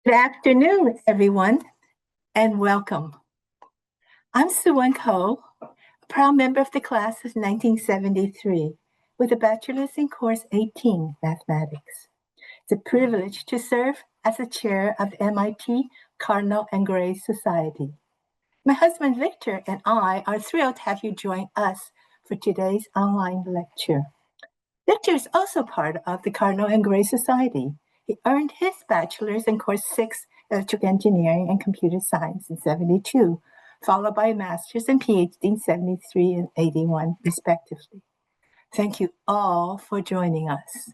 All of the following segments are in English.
Good afternoon, everyone, and welcome. I'm Sue Ko, a proud member of the class of 1973 with a bachelor's in course 18, Mathematics. It's a privilege to serve as the chair of MIT Cardinal and Gray Society. My husband Victor and I are thrilled to have you join us for today's online lecture. Victor is also part of the Cardinal and Gray Society. He earned his bachelor's in course 6, Electrical Engineering and Computer Science in 72, followed by a master's and PhD in 73 and 81, respectively. Thank you all for joining us.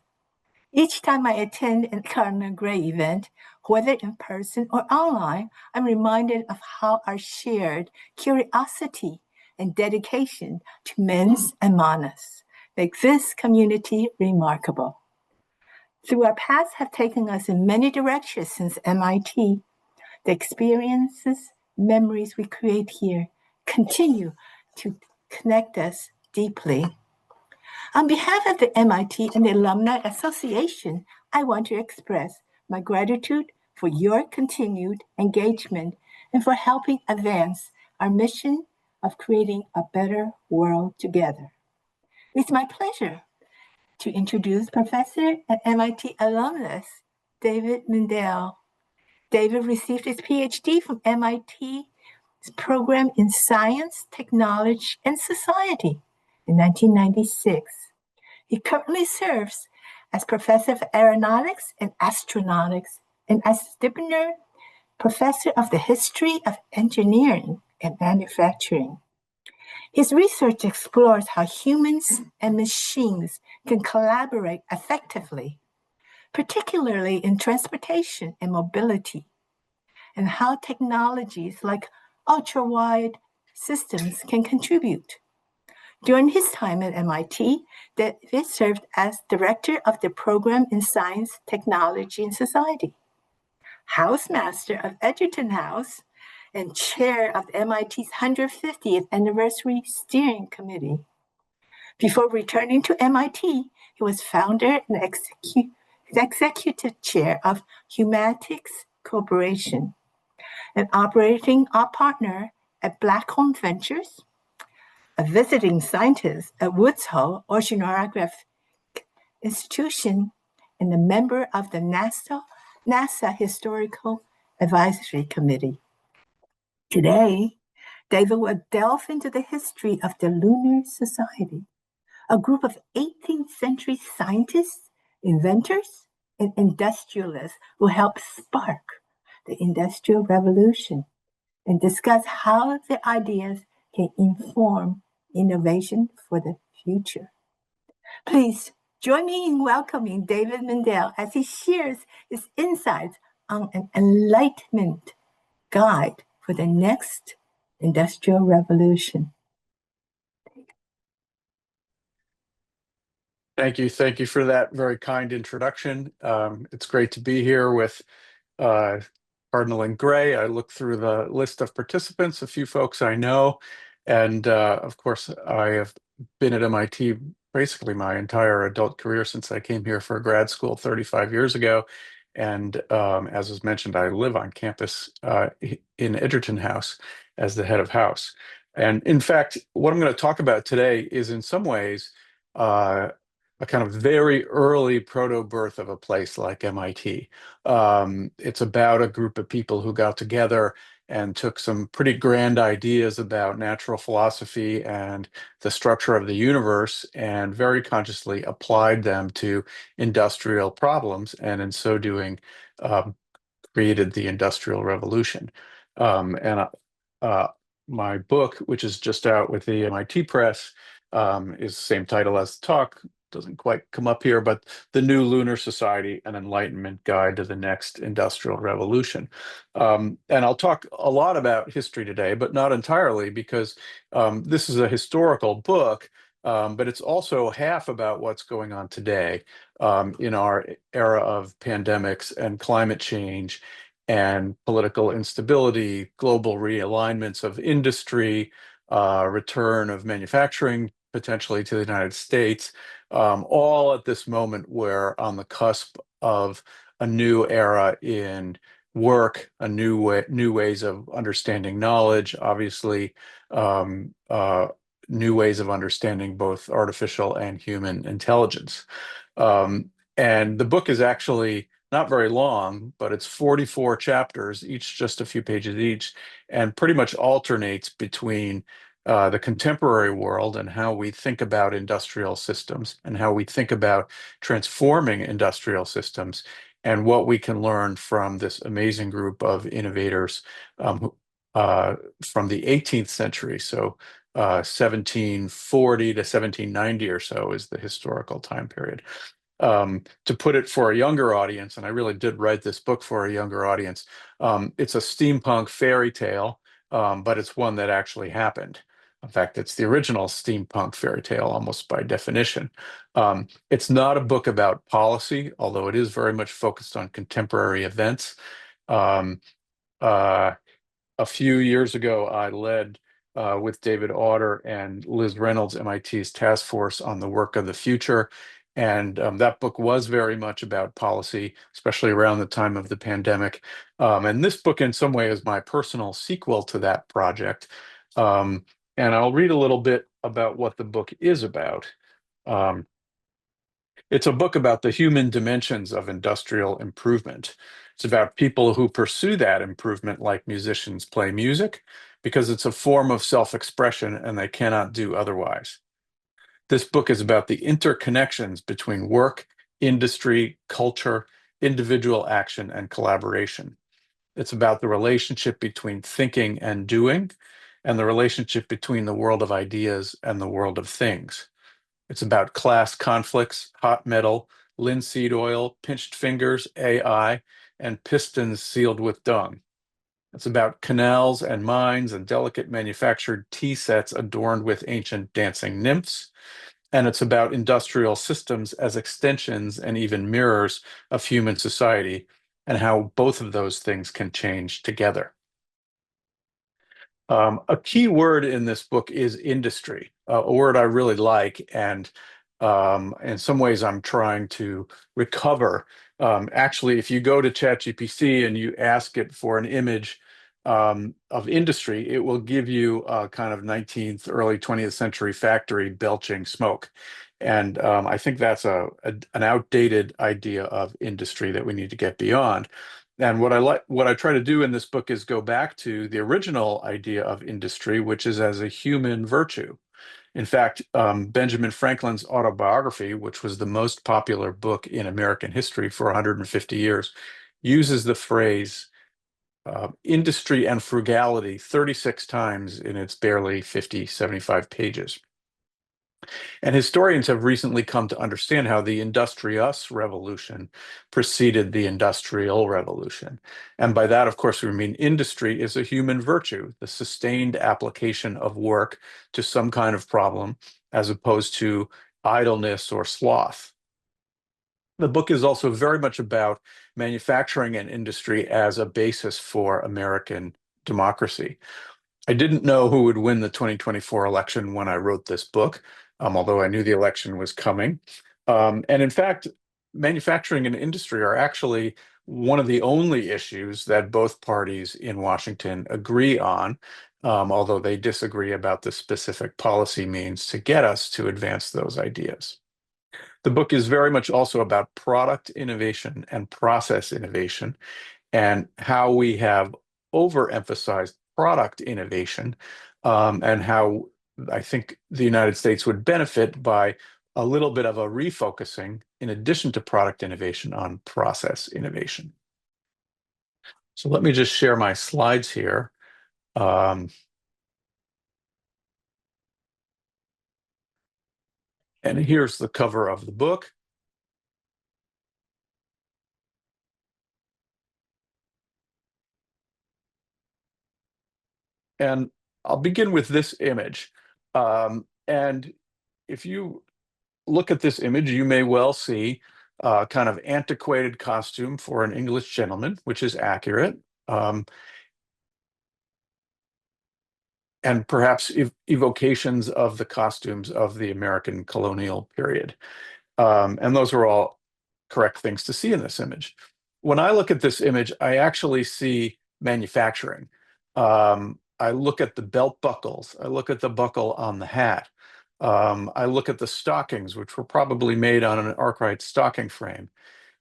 Each time I attend a Cardinal and Gray event, whether in person or online, I'm reminded of how our shared curiosity and dedication to mens and manas make this community remarkable. Through our paths have taken us in many directions since MIT, the experiences, memories we create here continue to connect us deeply. On behalf of the MIT and the Alumni Association, I want to express my gratitude for your continued engagement and for helping advance our mission of creating a better world together. It's my pleasure to introduce Professor and MIT alumnus, David Mindell. David received his PhD from MIT's program in Science, Technology, and Society in 1996. He currently serves as Professor of Aeronautics and Astronautics and as Dibner Professor of the History of Engineering and Manufacturing. His research explores how humans and machines can collaborate effectively, particularly in transportation and mobility, and how technologies like ultra-wide systems can contribute. During his time at MIT, David served as director of the program in Science, Technology, and Society, housemaster of Edgerton House, and chair of MIT's 150th Anniversary Steering Committee. Before returning to MIT, he was founder and executive chair of Humatics Corporation, an operating partner at Blackholm Ventures, a visiting scientist at Woods Hole Oceanographic Institution, and a member of the NASA Historical Advisory Committee. Today, David will delve into the history of the Lunar Society, a group of 18th century scientists, inventors, and industrialists who helped spark the Industrial Revolution and discuss how their ideas can inform innovation for the future. Please join me in welcoming David Mindell as he shares his insights on an Enlightenment guide for the next Industrial Revolution. Thank you. Thank you for that very kind introduction. It's great to be here with Cardinal and Gray. I look through the list of participants, a few folks I know, and of course, I have been at MIT basically my entire adult career since I came here for grad school 35 years ago. And as was mentioned, I live on campus in Edgerton House as the head of house. And in fact, what I'm going to talk about today is in some ways a kind of very early proto-birth of a place like MIT. It's about a group of people who got together and took some pretty grand ideas about natural philosophy and the structure of the universe and very consciously applied them to industrial problems, and in so doing, created the Industrial Revolution. My book, which is just out with the MIT Press, is the same title as the talk. Doesn't quite come up here, but The New Lunar Society, an Enlightenment Guide to the Next Industrial Revolution. And I'll talk a lot about history today, but not entirely, because this is a historical book, but it's also half about what's going on today in our era of pandemics and climate change and political instability, global realignments of industry, return of manufacturing potentially to the United States, all at this moment we're on the cusp of a new era in work, new ways of understanding knowledge, obviously, new ways of understanding both artificial and human intelligence. And the book is actually not very long, but it's 44 chapters, each just a few pages each, and pretty much alternates between the contemporary world and how we think about industrial systems and how we think about transforming industrial systems and what we can learn from this amazing group of innovators from the 18th century. So 1740 to 1790 or so is the historical time period. To put it for a younger audience, and I really did write this book for a younger audience, it's a steampunk fairy tale, but it's one that actually happened. In fact, it's the original steampunk fairy tale almost by definition. It's not a book about policy, although it is very much focused on contemporary events. Um, uh, a few years ago, I led with David Autor and Liz Reynolds, MIT's task force on the work of the future. And that book was very much about policy, especially around the time of the pandemic. And this book, in some way, is my personal sequel to that project. And I'll read a little bit about what the book is about. Um, it's a book about the human dimensions of industrial improvement. It's about people who pursue that improvement like musicians play music because it's a form of self-expression and they cannot do otherwise. This book is about the interconnections between work, industry, culture, individual action, and collaboration. It's about the relationship between thinking and doing, and the relationship between the world of ideas and the world of things. It's about class conflicts, hot metal, linseed oil, pinched fingers, AI, and pistons sealed with dung. It's about canals and mines and delicate manufactured tea sets adorned with ancient dancing nymphs. And it's about industrial systems as extensions and even mirrors of human society and how both of those things can change together. A key word in this book is industry, a word I really like, and in some ways I'm trying to recover. Actually, if you go to ChatGPT and you ask it for an image of industry, it will give you a kind of 19th, early 20th century factory belching smoke. And I think that's an outdated idea of industry that we need to get beyond. And what I try to do in this book is go back to the original idea of industry, which is as a human virtue. In fact, Benjamin Franklin's autobiography, which was the most popular book in American history for 150 years, uses the phrase industry and frugality 36 times in its barely 50, 75 pages. And historians have recently come to understand how the industrious revolution preceded the industrial revolution. And by that, of course, we mean industry is a human virtue, the sustained application of work to some kind of problem, as opposed to idleness or sloth. The book is also very much about manufacturing and industry as a basis for American democracy. I didn't know who would win the 2024 election when I wrote this book, although I knew the election was coming. And in fact, manufacturing and industry are actually one of the only issues that both parties in Washington agree on, although they disagree about the specific policy means to get us to advance those ideas. The book is very much also about product innovation and process innovation and how we have overemphasized product innovation and how I think the United States would benefit by a little bit of a refocusing in addition to product innovation on process innovation. So let me just share my slides here. And here's the cover of the book. And I'll begin with this image. And if you look at this image, you may well see a kind of antiquated costume for an English gentleman, which is accurate, and perhaps evocations of the costumes of the American colonial period. And those are all correct things to see in this image. when I look at this image, I actually see manufacturing. I look at the belt buckles. I look at the buckle on the hat. I look at the stockings, which were probably made on an Arkwright stocking frame,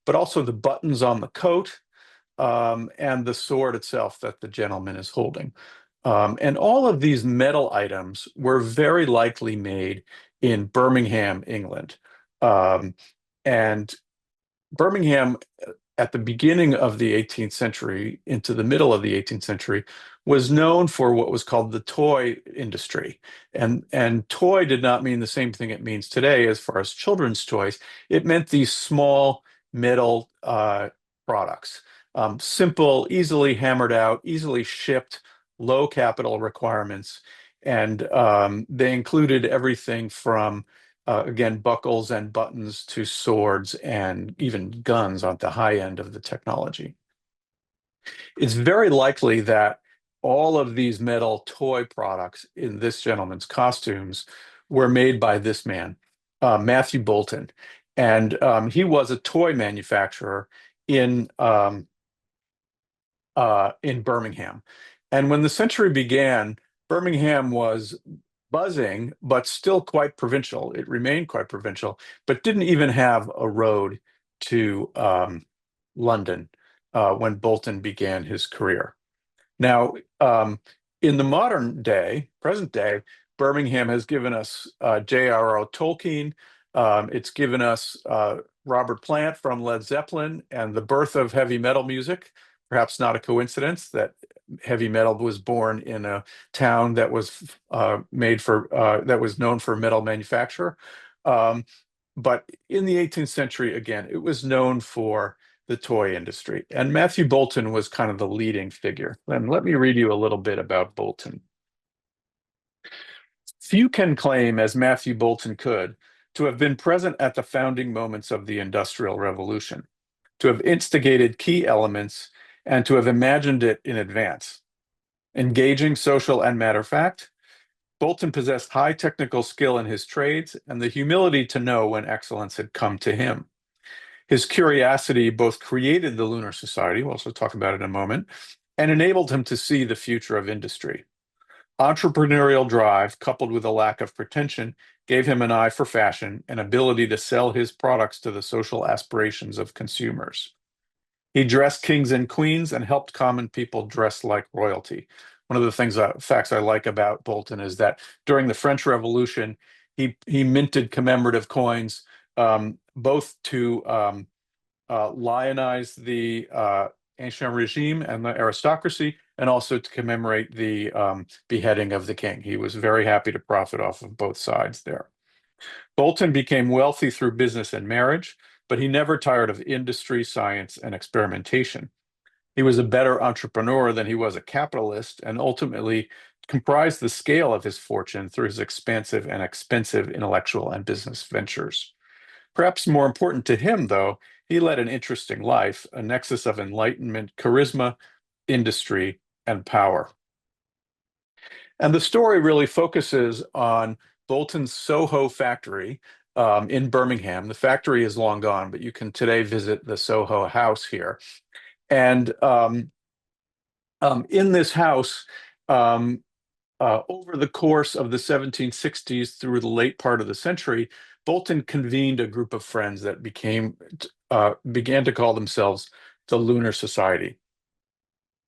but also the buttons on the coat, and the sword itself that the gentleman is holding. And all of these metal items were very likely made in Birmingham, England. And Birmingham, at the beginning of the 18th century into the middle of the 18th century, was known for what was called the toy industry. And toy did not mean the same thing it means today as far as children's toys. It meant these small metal products, simple, easily hammered out, easily shipped, low capital requirements. And they included everything from again, buckles and buttons to swords and even guns on the high end of the technology. It's very likely that all of these metal toy products in this gentleman's costumes were made by this man, Matthew Bolton. And he was a toy manufacturer in Birmingham. And when the century began, Birmingham was buzzing, but still quite provincial. It remained quite provincial, but didn't even have a road to London when Bolton began his career. Now, in the modern day, present day, Birmingham has given us J.R.R. Tolkien. It's given us Robert Plant from Led Zeppelin and the birth of heavy metal music. Perhaps not a coincidence that heavy metal was born in a town that was that was known for metal manufacture. But in the 18th century, again, it was known for the toy industry. And Matthew Bolton was kind of the leading figure. And let me read you a little bit about Bolton. Few can claim, as Matthew Bolton could, to have been present at the founding moments of the Industrial Revolution, to have instigated key elements, and to have imagined it in advance. Engaging, social, and matter of fact, Bolton possessed high technical skill in his trades and the humility to know when excellence had come to him. His curiosity both created the Lunar Society, we'll also talk about it in a moment, and enabled him to see the future of industry. Entrepreneurial drive, coupled with a lack of pretension, gave him an eye for fashion and ability to sell his products to the social aspirations of consumers. He dressed kings and queens and helped common people dress like royalty. One of the facts I like about Bolton is that during the French Revolution, he minted commemorative coins, both to lionize the ancient regime and the aristocracy, and also to commemorate the beheading of the king. He was very happy to profit off of both sides there. Bolton became wealthy through business and marriage, but he never tired of industry, science, and experimentation. He was a better entrepreneur than he was a capitalist, and ultimately comprised the scale of his fortune through his expansive and expensive intellectual and business ventures. Perhaps more important to him, though, he led an interesting life, a nexus of enlightenment, charisma, industry, and power. And the story really focuses on Bolton's Soho factory in Birmingham. The factory is long gone, but you can today visit the Soho house here. And in this house, over the course of the 1760s through the late part of the century, Bolton convened a group of friends that began to call themselves the Lunar Society.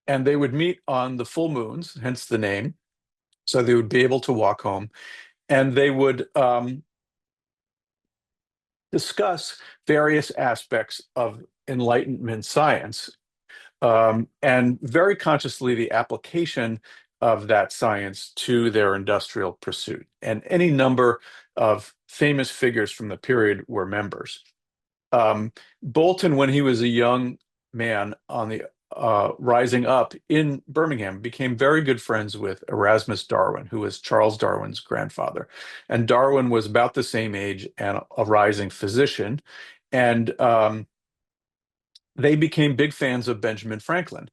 And they would meet on the full moons, hence the name, so they would be able to walk home, and they would discuss various aspects of Enlightenment science, and very consciously the application of that science to their industrial pursuit. And any number of famous figures from the period were members. Bolton, when he was a young man on the rising up in Birmingham, became very good friends with Erasmus Darwin, who was Charles Darwin's grandfather. And Darwin was about the same age and a rising physician. And they became big fans of Benjamin Franklin,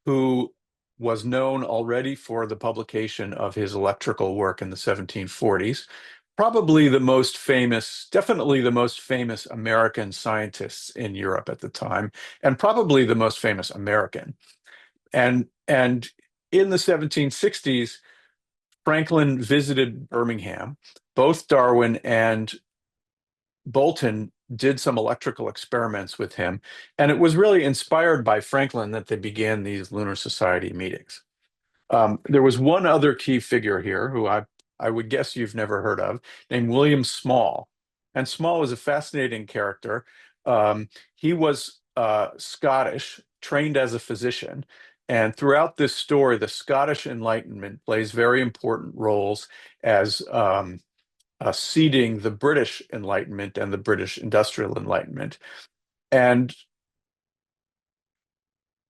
who was known already for the publication of his electrical work in the 1740s. probably the most famous, definitely the most famous American scientists in Europe at the time, and probably the most famous American. And in the 1760s, Franklin visited Birmingham. Both Darwin and Bolton did some electrical experiments with him, and it was really inspired by Franklin that they began these Lunar Society meetings. There was one other key figure here who I would guess you've never heard of, named William Small. And Small was a fascinating character. He was Scottish, trained as a physician. And throughout this story, the Scottish Enlightenment plays very important roles as seeding the British Enlightenment and the British Industrial Enlightenment. And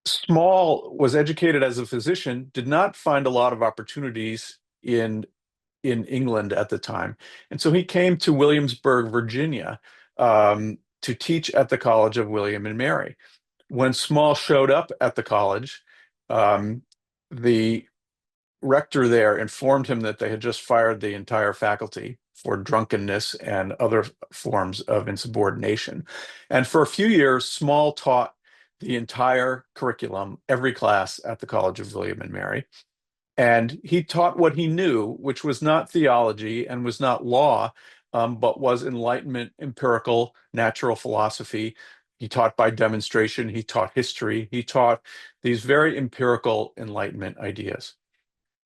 Small was educated as a physician, did not find a lot of opportunities in England at the time. And so he came to Williamsburg, Virginia, to teach at the College of William and Mary. When Small showed up at the college, the rector there informed him that they had just fired the entire faculty for drunkenness and other forms of insubordination. And for a few years, Small taught the entire curriculum, every class at the College of William and Mary. And he taught what he knew, which was not theology and was not law, but was Enlightenment, empirical, natural philosophy. He taught by demonstration. He taught history. He taught these very empirical Enlightenment ideas.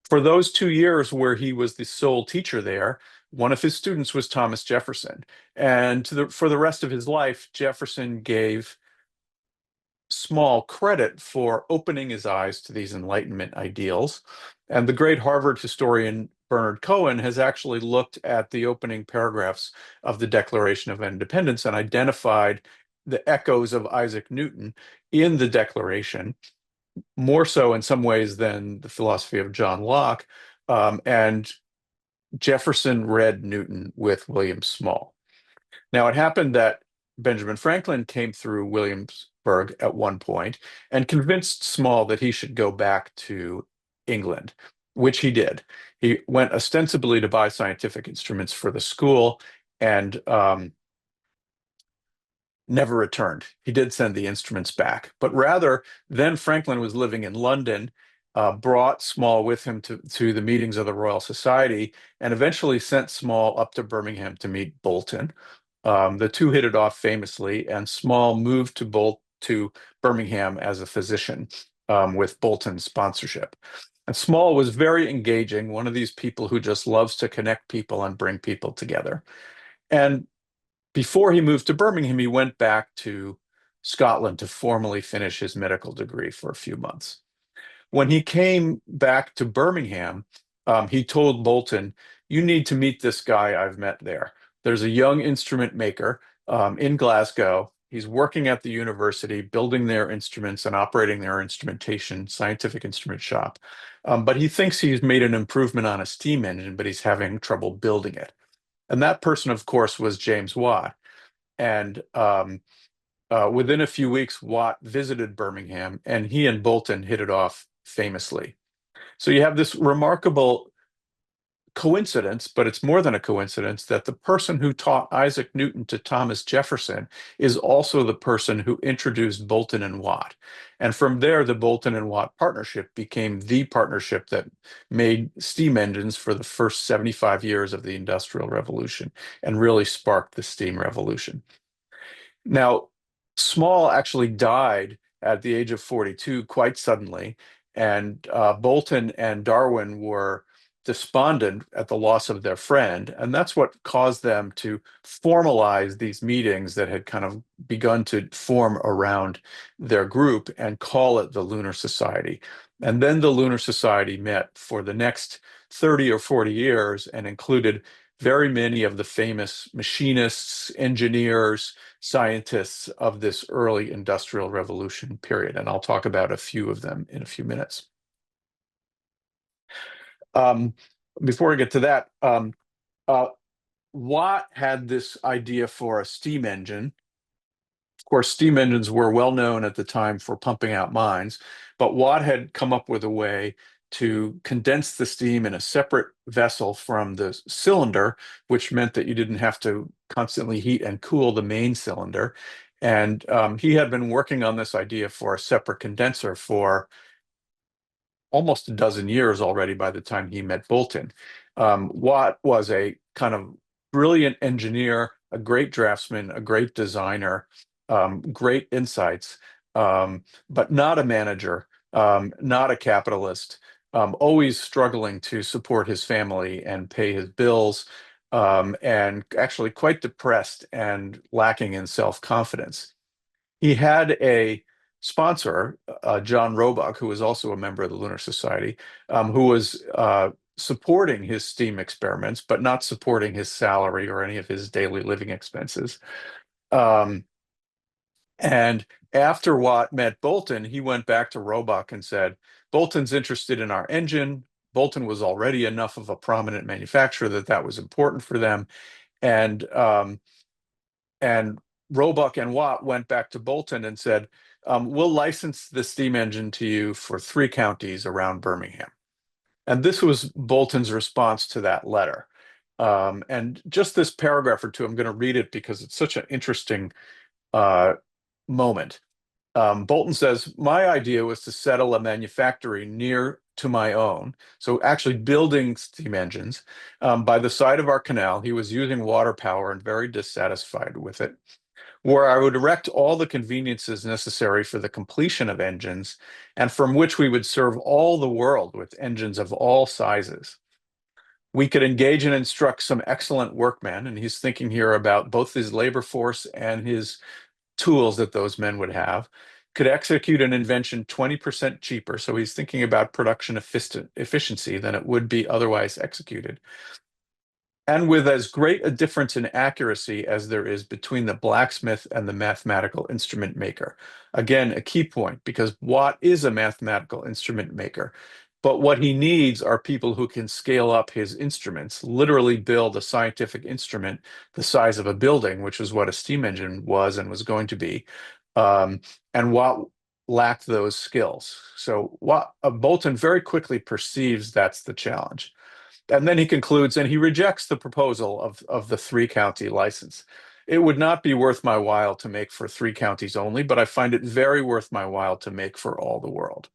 For those 2 years where he was the sole teacher there, one of his students was Thomas Jefferson. And for the rest of his life, Jefferson gave Small credit for opening his eyes to these Enlightenment ideals. And the great Harvard historian Bernard Cohen has actually looked at the opening paragraphs of the Declaration of Independence and identified the echoes of Isaac Newton in the Declaration, more so in some ways than the philosophy of John Locke. And Jefferson read Newton with William Small. Now, it happened that Benjamin Franklin came through Williamsburg at one point and convinced Small that he should go back to England, which he did. He went ostensibly to buy scientific instruments for the school and never returned. He did send the instruments back, but rather, then Franklin was living in London, brought Small with him to the meetings of the Royal Society, and eventually sent Small up to Birmingham to meet Bolton. The two hit it off famously, and Small moved to Birmingham as a physician with Bolton's sponsorship. And Small was very engaging, one of these people who just loves to connect people and bring people together. And before he moved to Birmingham, he went back to Scotland to formally finish his medical degree for a few months. When he came back to Birmingham, he told Bolton, "You need to meet this guy I've met there. There's a young instrument maker in Glasgow. He's working at the university, building their instruments and operating their instrumentation, scientific instrument shop. But he thinks he's made an improvement on a steam engine, but he's having trouble building it." And that person, of course, was James Watt. And within a few weeks, Watt visited Birmingham, and he and Bolton hit it off famously. So you have this remarkable coincidence, but it's more than a coincidence, that the person who taught Isaac Newton to Thomas Jefferson is also the person who introduced Bolton and Watt. And from there, the Bolton and Watt partnership became the partnership that made steam engines for the first 75 years of the Industrial Revolution and really sparked the steam revolution. Now, Small actually died at the age of 42 quite suddenly, and Bolton and Darwin were despondent at the loss of their friend, and that's what caused them to formalize these meetings that had kind of begun to form around their group and call it the Lunar Society. And then the Lunar Society met for the next 30 or 40 years and included very many of the famous machinists, engineers, scientists of this early Industrial Revolution period. And I'll talk about a few of them in a few minutes. Before I get to that, Watt had this idea for a steam engine. Of course, steam engines were well known at the time for pumping out mines, but Watt had come up with a way to condense the steam in a separate vessel from the cylinder, which meant that you didn't have to constantly heat and cool the main cylinder. And he had been working on this idea for a separate condenser for almost a dozen years already by the time he met Boulton. Watt was a kind of brilliant engineer, a great draftsman, a great designer, great insights, but not a manager, not a capitalist, always struggling to support his family and pay his bills, and actually quite depressed and lacking in self-confidence. He had a sponsor, John Roebuck, who was also a member of the Lunar Society, who was supporting his STEAM experiments, but not supporting his salary or any of his daily living expenses. Um, and after Watt met Boulton, he went back to Roebuck and said, Boulton's interested in our engine. Boulton was already enough of a prominent manufacturer that that was important for them. And and Roebuck and Watt went back to Boulton and said, we'll license the steam engine to you for 3 counties around Birmingham. And this was Boulton's response to that letter. And just this paragraph or two, I'm going to read it because it's such an interesting moment. Boulton says, my idea was to settle a manufactory near to my own. So actually building steam engines by the side of our canal. He was using water power and very dissatisfied with it, where I would erect all the conveniences necessary for the completion of engines, and from which we would serve all the world with engines of all sizes. We could engage and instruct some excellent workmen, and he's thinking here about both his labor force and his tools that those men would have, could execute an invention 20% cheaper. So he's thinking about production efficiency than it would be otherwise executed, and with as great a difference in accuracy as there is between the blacksmith and the mathematical instrument maker. Again, a key point, because Watt is a mathematical instrument maker, but what he needs are people who can scale up his instruments, literally build a scientific instrument the size of a building, which is what a steam engine was and was going to be. And Watt lacked those skills. So Boulton very quickly perceives that's the challenge. And then he concludes, and he rejects the proposal of the 3-county license. It would not be worth my while to make for 3 counties only, but I find it very worth my while to make for all the world.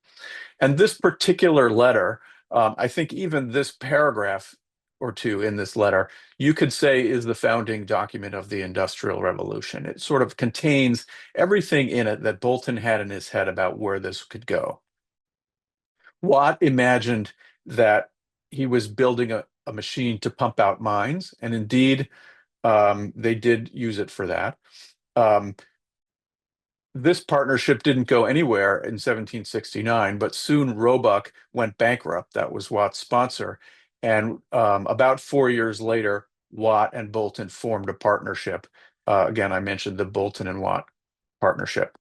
And this particular letter, I think even this paragraph or two in this letter, you could say is the founding document of the Industrial Revolution. It sort of contains everything in it that Boulton had in his head about where this could go. Watt imagined that he was building a machine to pump out mines, and indeed, they did use it for that. This partnership didn't go anywhere in 1769, but soon Roebuck went bankrupt. That was Watt's sponsor. And about 4 years later, Watt and Boulton formed a partnership. Again, I mentioned the Boulton and Watt partnership.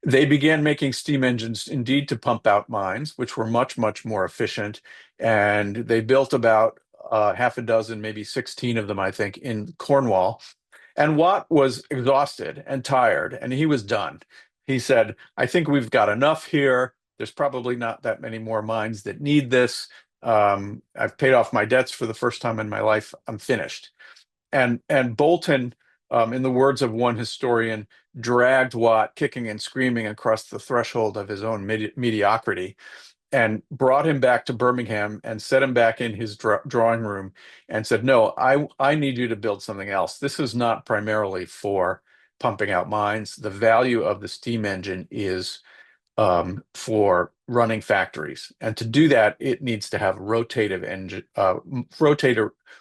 They began making steam engines indeed to pump out mines, which were much, much more efficient. And they built about half a dozen, maybe 16 of them, I think, in Cornwall. And Watt was exhausted and tired, and he was done. He said, I think we've got enough here. There's probably not that many more mines that need this. I've paid off my debts for the first time in my life. I'm finished. And Boulton, in the words of one historian, dragged Watt kicking and screaming across the threshold of his own mediocrity, and brought him back to Birmingham and set him back in his drawing room and said, no, I need you to build something else. This is not primarily for pumping out mines. The value of the steam engine is for running factories. And to do that, it needs to have rotative engine,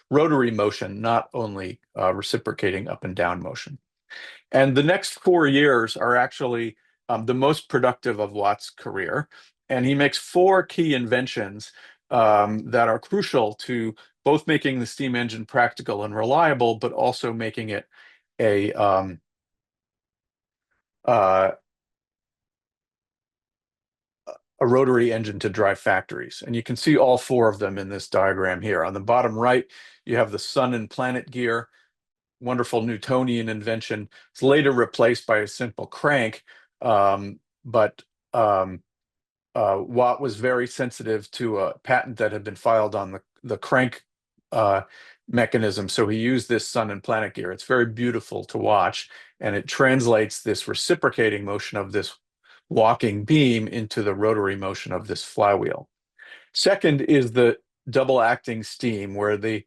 rotary motion, not only reciprocating up and down motion. And the next 4 years are actually the most productive of Watt's career. And he makes 4 key inventions that are crucial to both making the steam engine practical and reliable, but also making it a rotary engine to drive factories. And you can see all 4 of them in this diagram here. On the bottom right, you have the sun and planet gear, wonderful Newtonian invention. It's later replaced by a simple crank, but Watt was very sensitive to a patent that had been filed on the crank mechanism. So he used this sun and planet gear. It's very beautiful to watch, and it translates this reciprocating motion of this walking beam into the rotary motion of this flywheel. Second is the double acting steam, where the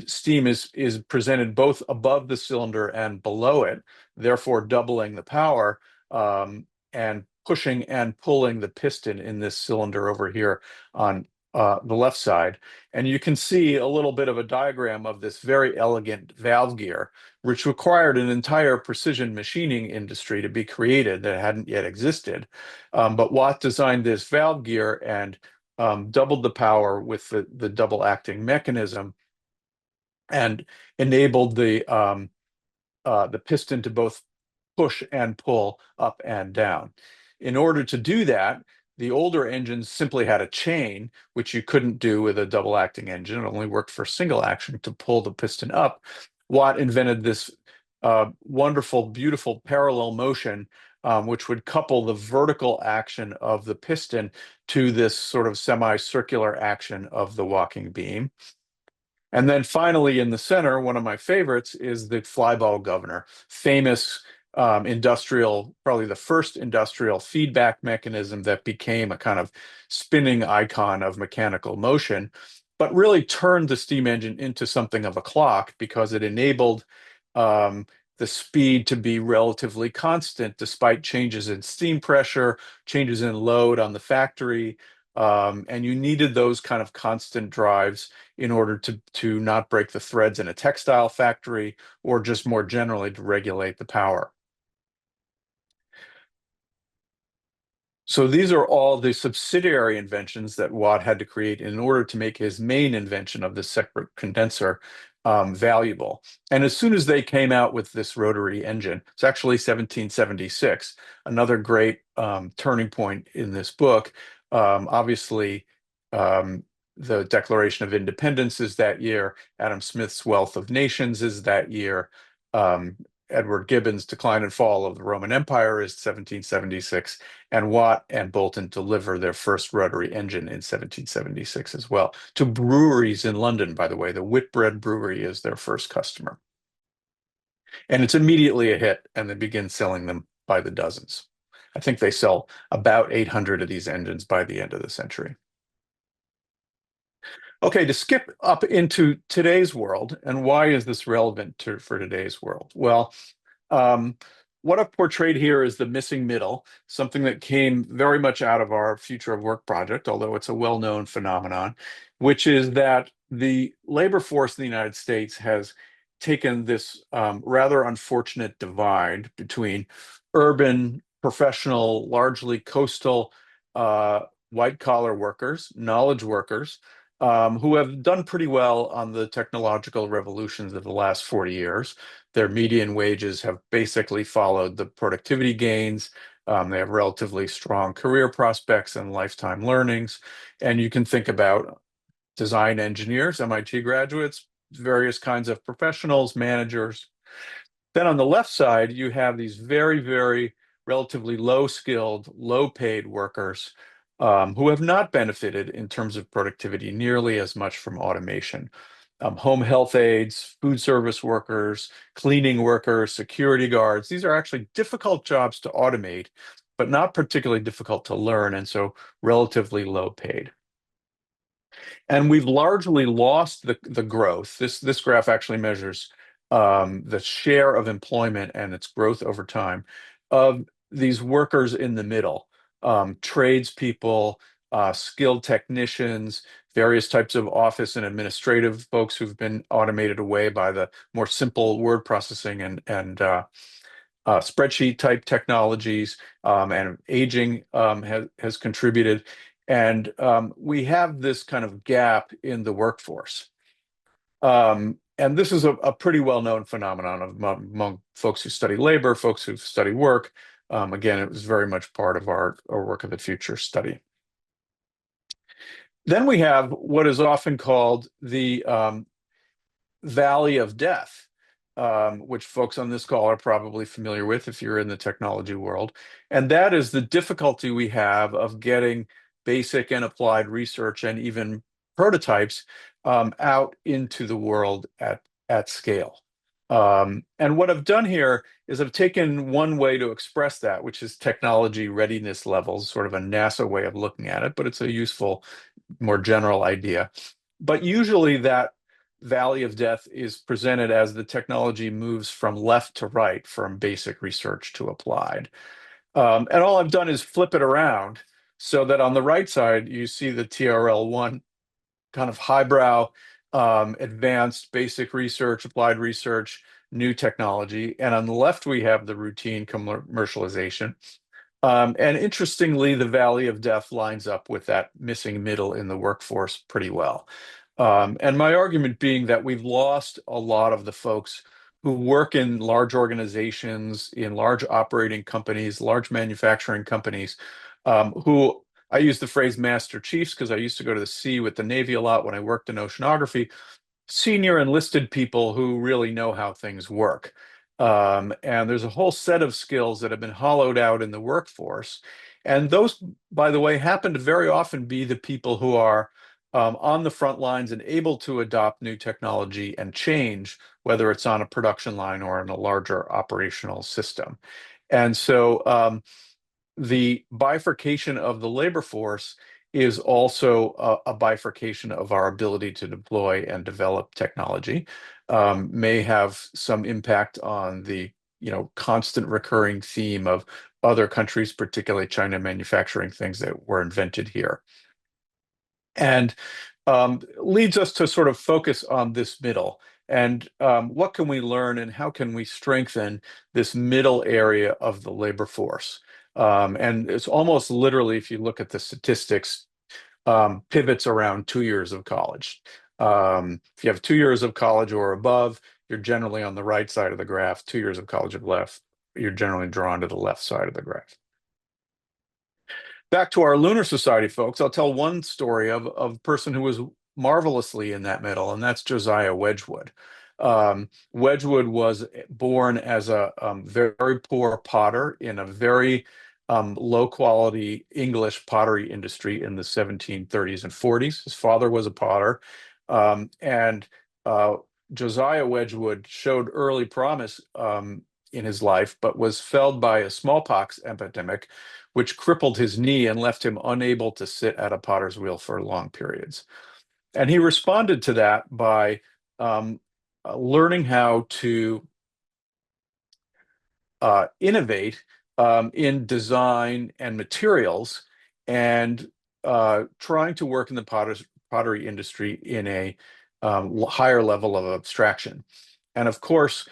steam is presented both above the cylinder and below it, therefore doubling the power, and pushing and pulling the piston in this cylinder over here on the left side. And you can see a little bit of a diagram of this very elegant valve gear, which required an entire precision machining industry to be created that hadn't yet existed. But Watt designed this valve gear and doubled the power with the double acting mechanism, and enabled the piston to both push and pull up and down. In order to do that, the older engines simply had a chain, which you couldn't do with a double acting engine. It only worked for single action to pull the piston up. Watt invented this wonderful, beautiful parallel motion, which would couple the vertical action of the piston to this sort of semicircular action of the walking beam. And then finally, in the center, one of my favorites is the flyball governor, famous industrial, probably the first industrial feedback mechanism that became a kind of spinning icon of mechanical motion, but really turned the steam engine into something of a clock, because it enabled the speed to be relatively constant despite changes in steam pressure, changes in load on the factory. And you needed those kind of constant drives in order to not break the threads in a textile factory, or just more generally to regulate the power. So these are all the subsidiary inventions that Watt had to create in order to make his main invention of the separate condenser valuable. And as soon as they came out with this rotary engine, it's actually 1776, another great turning point in this book. Obviously, the Declaration of Independence is that year. Adam Smith's Wealth of Nations is that year. Edward Gibbon's Decline and Fall of the Roman Empire is 1776, and Watt and Boulton deliver their first rotary engine in 1776 as well, to breweries in London, by the way. The Whitbread Brewery is their first customer. And it's immediately a hit, and they begin selling them by the dozens. I think they sell about 800 of these engines by the end of the century. Okay, to skip up into today's world, and why is this relevant for today's world? Well, what I've portrayed here is the missing middle, something that came very much out of our Future of Work project, although it's a well-known phenomenon, which is that the labor force in the United States has taken this rather unfortunate divide between urban, professional, largely coastal, white-collar workers, knowledge workers, who have done pretty well on the technological revolutions of the last 40 years. Their median wages have basically followed the productivity gains. They have relatively strong career prospects and lifetime learnings. And you can think about design engineers, MIT graduates, various kinds of professionals, managers. Then on the left side, you have these very, very relatively low-skilled, low-paid workers who have not benefited in terms of productivity nearly as much from automation. Home health aides, food service workers, cleaning workers, security guards. These are actually difficult jobs to automate, but not particularly difficult to learn, and so relatively low paid. And we've largely lost the growth. This graph actually measures the share of employment and its growth over time of these workers in the middle, tradespeople, skilled technicians, various types of office and administrative folks who've been automated away by the more simple word processing and spreadsheet type technologies, and aging has contributed. And we have this kind of gap in the workforce. And this is a pretty well-known phenomenon among folks who study labor, folks who study work. Again, it was very much part of our Work of the Future study. Then we have what is often called the Valley of Death. which folks on this call are probably familiar with if you're in the technology world. And that is the difficulty we have of getting basic and applied research and even prototypes out into the world at scale. And what I've done here is I've taken one way to express that, which is technology readiness levels, sort of a NASA way of looking at it, but it's a useful, more general idea. But usually that valley of death is presented as the technology moves from left to right, from basic research to applied. And all I've done is flip it around so that on the right side, you see the TRL1 kind of highbrow, advanced basic research, applied research, new technology. And on the left, we have the routine commercialization. And interestingly, the valley of death lines up with that missing middle in the workforce pretty well. And my argument being that we've lost a lot of the folks who work in large organizations, in large operating companies, large manufacturing companies, who I use the phrase master chiefs because I used to go to the sea with the Navy a lot when I worked in oceanography, senior enlisted people who really know how things work. And there's a whole set of skills that have been hollowed out in the workforce. And those, by the way, happen to very often be the people who are on the front lines and able to adopt new technology and change, whether it's on a production line or in a larger operational system. And so the bifurcation of the labor force is also a bifurcation of our ability to deploy and develop technology. May have some impact on the constant recurring theme of other countries, particularly China, manufacturing things that were invented here. And leads us to sort of focus on this middle. And what can we learn and how can we strengthen this middle area of the labor force? And it's almost literally, if you look at the statistics, pivots around 2 years of college. If you have 2 years of college or above, you're generally on the right side of the graph. 2 years of college or left, you're generally drawn to the left side of the graph. Back to our Lunar Society folks, I'll tell one story of a person who was marvelously in that middle, and that's Josiah Wedgwood. Wedgwood was born as a very poor potter in a very low quality English pottery industry in the 1730s and 40s. His father was a potter, and Josiah Wedgwood showed early promise in his life, but was felled by a smallpox epidemic, which crippled his knee and left him unable to sit at a potter's wheel for long periods. And he responded to that by learning how to innovate in design and materials and trying to work in the pottery industry in a higher level of abstraction. And of course,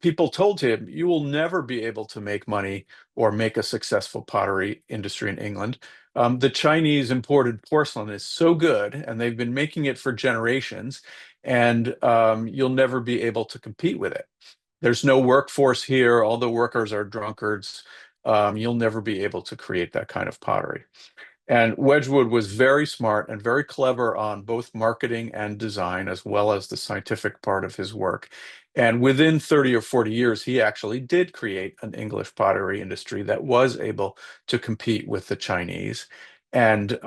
people told him, you will never be able to make money or make a successful pottery industry in England. The Chinese imported porcelain is so good, and they've been making it for generations, and you'll never be able to compete with it. There's no workforce here. All the workers are drunkards. You'll never be able to create that kind of pottery. And Wedgwood was very smart and very clever on both marketing and design, as well as the scientific part of his work. And within 30 or 40 years, he actually did create an English pottery industry that was able to compete with the Chinese. And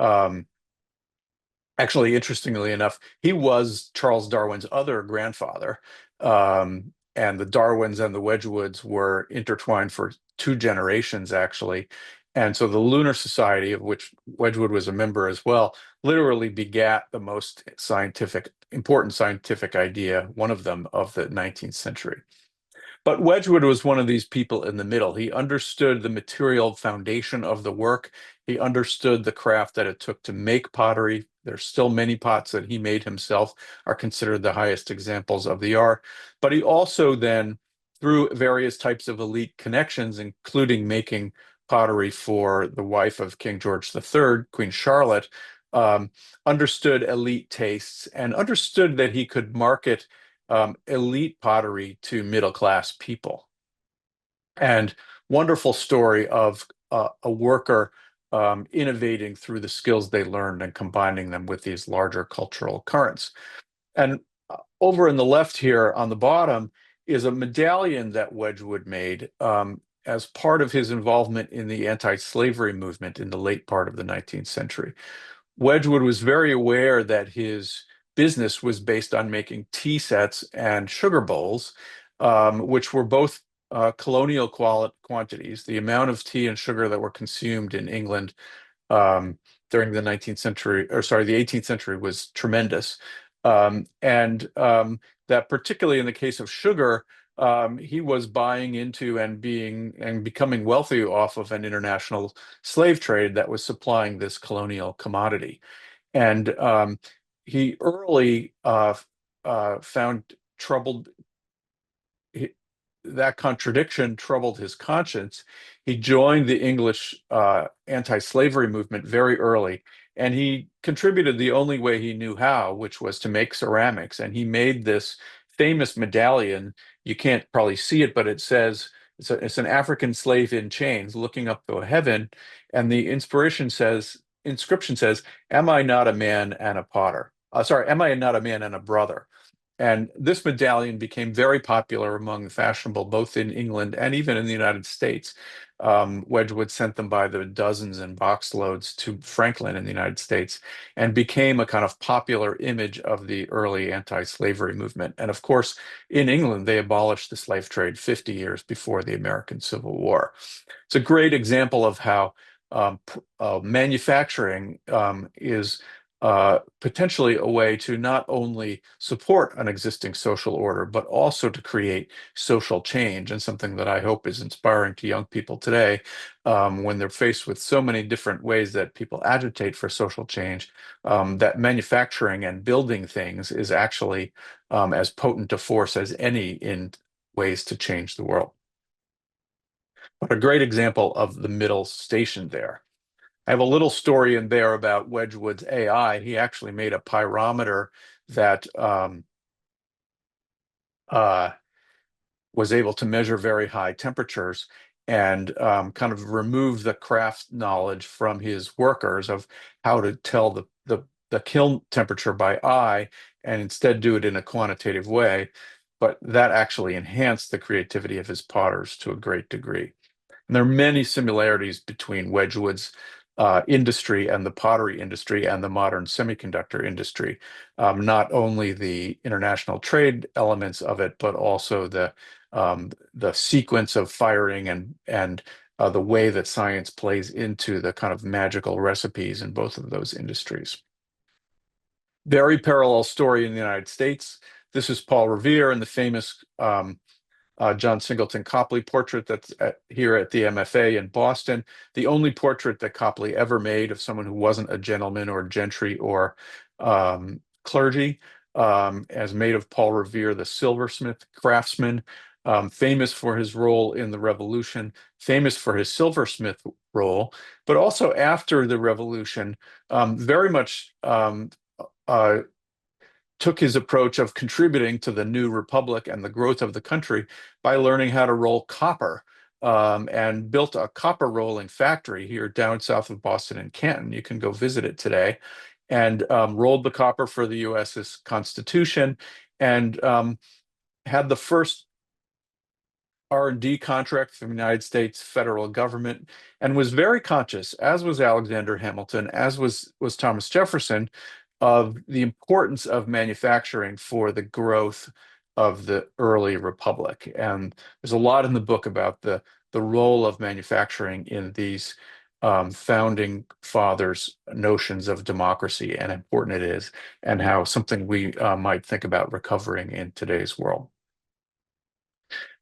actually, interestingly enough, he was Charles Darwin's other grandfather. And the Darwins and the Wedgwoods were intertwined for 2 generations, actually. And so the Lunar Society, of which Wedgwood was a member as well, literally begat the most important scientific idea, one of them of the 19th century. But Wedgwood was one of these people in the middle. He understood the material foundation of the work. He understood the craft that it took to make pottery. There's still many pots that he made himself are considered the highest examples of the art. But he also then, through various types of elite connections, including making pottery for the wife of King George III, Queen Charlotte, understood elite tastes and understood that he could market elite pottery to middle-class people. And wonderful story of a worker innovating through the skills they learned and combining them with these larger cultural currents. And over in the left here on the bottom is a medallion that Wedgwood made as part of his involvement in the anti-slavery movement in the late part of the 19th century. Wedgwood was very aware that his business was based on making tea sets and sugar bowls, which were both colonial quantities. The amount of tea and sugar that were consumed in England um, during the 19th century, or sorry, the 18th century was tremendous. And that particularly in the case of sugar, he was buying into and becoming wealthy off of an international slave trade that was supplying this colonial commodity. And he early found troubled that contradiction troubled his conscience. He joined the English anti-slavery movement very early, and he contributed the only way he knew how, which was to make ceramics. And he made this famous medallion. You can't probably see it, but it says it's an African slave in chains looking up to heaven, and the inscription says, "Am I not a man and a potter? Sorry, am I not a man and a brother?" And this medallion became very popular among the fashionable, both in England and even in the United States. Wedgwood sent them by the dozens and box loads to Franklin in the United States and became a kind of popular image of the early anti-slavery movement. And of course, in England, they abolished the slave trade 50 years before the American Civil War. It's a great example of how manufacturing is potentially a way to not only support an existing social order, but also to create social change, and something that I hope is inspiring to young people today when they're faced with so many different ways that people agitate for social change, that manufacturing and building things is actually as potent a force as any in ways to change the world. But a great example of the middle station there. I have a little story in there about Wedgwood's AI. He actually made a pyrometer that was able to measure very high temperatures and kind of remove the craft knowledge from his workers of how to tell the kiln temperature by eye and instead do it in a quantitative way. But that actually enhanced the creativity of his potters to a great degree. And there are many similarities between Wedgwood's industry and the pottery industry and the modern semiconductor industry. Not only the international trade elements of it, but also the sequence of firing and the way that science plays into the kind of magical recipes in both of those industries. Very parallel story in the United States. This is Paul Revere and the famous John Singleton Copley portrait that's here at the MFA in Boston. The only portrait that Copley ever made of someone who wasn't a gentleman or gentry or clergy, as made of Paul Revere, the silversmith craftsman, famous for his role in the Revolution, famous for his silversmith role, but also after the Revolution, very much took his approach of contributing to the new republic and the growth of the country by learning how to roll copper, and built a copper rolling factory here down south of Boston in Canton. You can go visit it today, and rolled the copper for the US's Constitution, and had the first R&D contract from the United States federal government, and was very conscious, as was Alexander Hamilton, as was Thomas Jefferson, of the importance of manufacturing for the growth of the early republic. And there's a lot in the book about the role of manufacturing in these founding fathers' notions of democracy and important it is, and how something we might think about recovering in today's world.